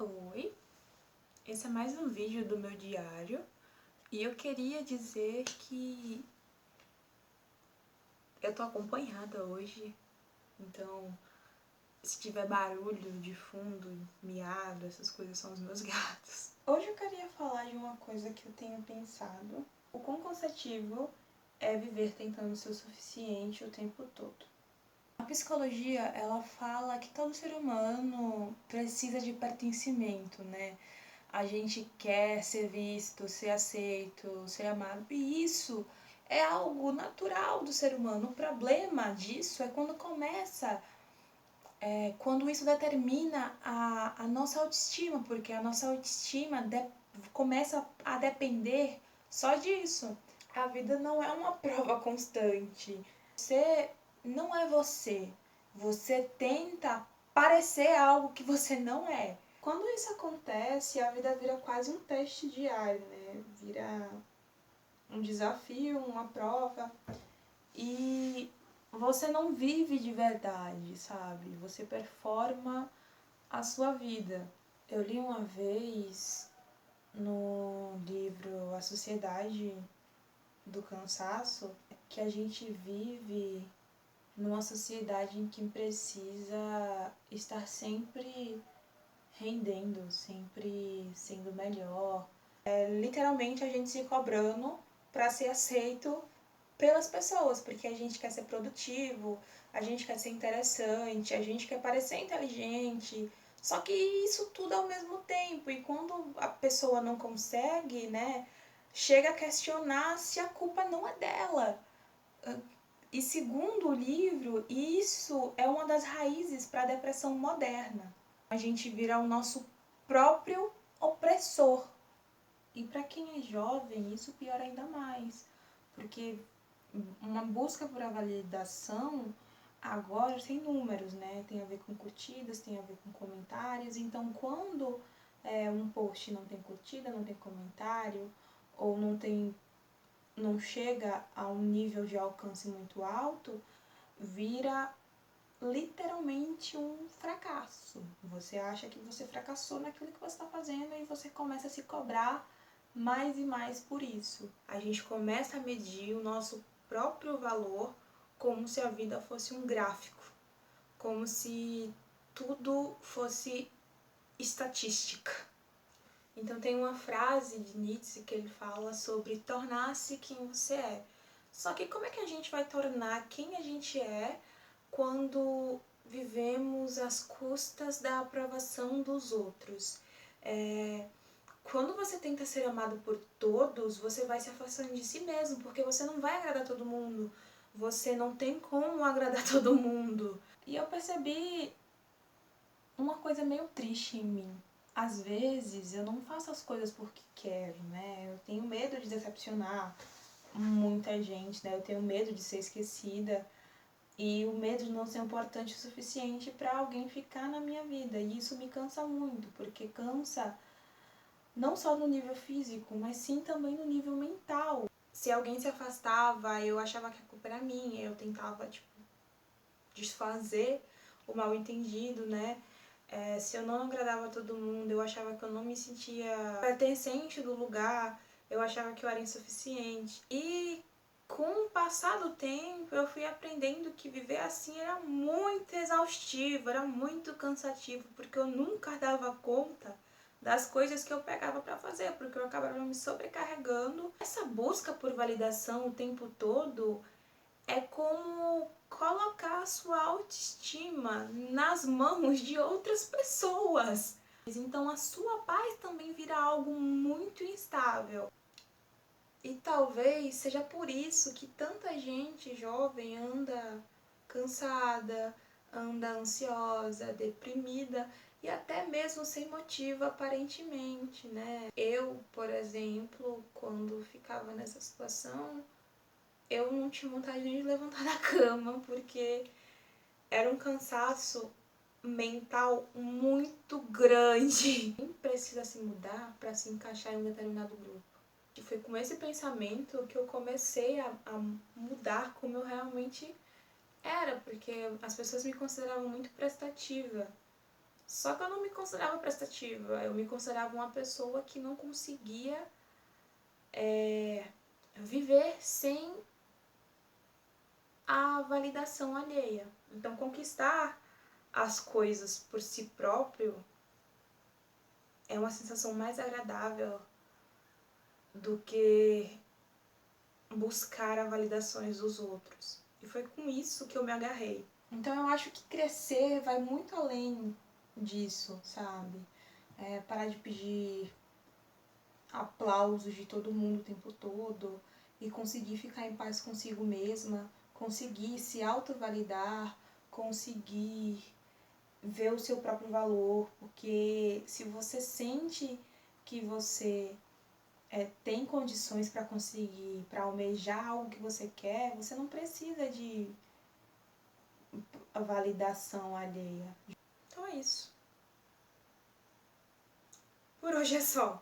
Oi, esse é mais um vídeo do meu diário e eu queria dizer que eu tô acompanhada hoje, então se tiver barulho de fundo, miado, essas coisas são os meus gatos. Hoje eu queria falar de uma coisa que eu tenho pensado, o quão cansativo é viver tentando ser o suficiente o tempo todo. A psicologia, ela fala que todo ser humano precisa de pertencimento, né? A gente quer ser visto, ser aceito, ser amado. E isso é algo natural do ser humano. O problema disso é quando quando isso determina a nossa autoestima, porque a nossa autoestima começa a depender só disso. A vida não é uma prova constante. Você não é você. Você tenta parecer algo que você não é. Quando isso acontece, a vida vira quase um teste diário, né? Vira um desafio, uma prova. E você não vive de verdade, sabe? Você performa a sua vida. Eu li uma vez no livro A Sociedade do Cansaço que a gente vive numa sociedade em que precisa estar sempre rendendo, sempre sendo melhor. Literalmente a gente se cobrando para ser aceito pelas pessoas, porque a gente quer ser produtivo, a gente quer ser interessante, a gente quer parecer inteligente. Só que isso tudo ao mesmo tempo, e quando a pessoa não consegue, né, chega a questionar se a culpa não é dela. E segundo o livro, isso é uma das raízes para a depressão moderna. A gente vira o nosso próprio opressor. E para quem é jovem, isso piora ainda mais, porque uma busca por a validação agora tem números, né? Tem a ver com curtidas, tem a ver com comentários. Então, quando um post não tem curtida, não tem comentário, ou não chega a um nível de alcance muito alto, vira literalmente um fracasso. Você acha que você fracassou naquilo que você está fazendo e você começa a se cobrar mais e mais por isso. A gente começa a medir o nosso próprio valor como se a vida fosse um gráfico, como se tudo fosse estatística. Então tem uma frase de Nietzsche que ele fala sobre tornar-se quem você é. Só que como é que a gente vai tornar quem a gente é quando vivemos às custas da aprovação dos outros? Quando você tenta ser amado por todos, você vai se afastando de si mesmo, porque você não vai agradar todo mundo. Você não tem como agradar todo mundo. E eu percebi uma coisa meio triste em mim. Às vezes eu não faço as coisas porque quero, né? Eu tenho medo de decepcionar muita gente, né? Eu tenho medo de ser esquecida e o medo de não ser importante o suficiente para alguém ficar na minha vida. E isso me cansa muito, porque cansa não só no nível físico, mas sim também no nível mental. Se alguém se afastava, eu achava que a culpa era minha, eu tentava, desfazer o mal entendido, né? Se eu não agradava todo mundo, eu achava que eu não me sentia pertencente do lugar, eu achava que eu era insuficiente. E com o passar do tempo, eu fui aprendendo que viver assim era muito exaustivo, era muito cansativo, porque eu nunca dava conta das coisas que eu pegava para fazer, porque eu acabava me sobrecarregando. Essa busca por validação o tempo todo é como colocar a sua autoestima nas mãos de outras pessoas. Então a sua paz também vira algo muito instável. E talvez seja por isso que tanta gente jovem anda cansada, anda ansiosa, deprimida e até mesmo sem motivo aparentemente, né? Eu, por exemplo, quando ficava nessa situação, eu não tinha vontade nem de levantar da cama, porque era um cansaço mental muito grande. Nem precisa se mudar para se encaixar em um determinado grupo. E foi com esse pensamento que eu comecei a mudar como eu realmente era, porque as pessoas me consideravam muito prestativa. Só que eu não me considerava prestativa, eu me considerava uma pessoa que não conseguia viver sem a validação alheia. Então, conquistar as coisas por si próprio é uma sensação mais agradável do que buscar a validações dos outros. E foi com isso que eu me agarrei. Então eu acho que crescer vai muito além disso, sabe? Parar de pedir aplausos de todo mundo o tempo todo e conseguir ficar em paz consigo mesma, conseguir se autovalidar, conseguir ver o seu próprio valor, porque se você sente que você tem condições para conseguir, para almejar algo que você quer, você não precisa de validação alheia. Então é isso. Por hoje é só.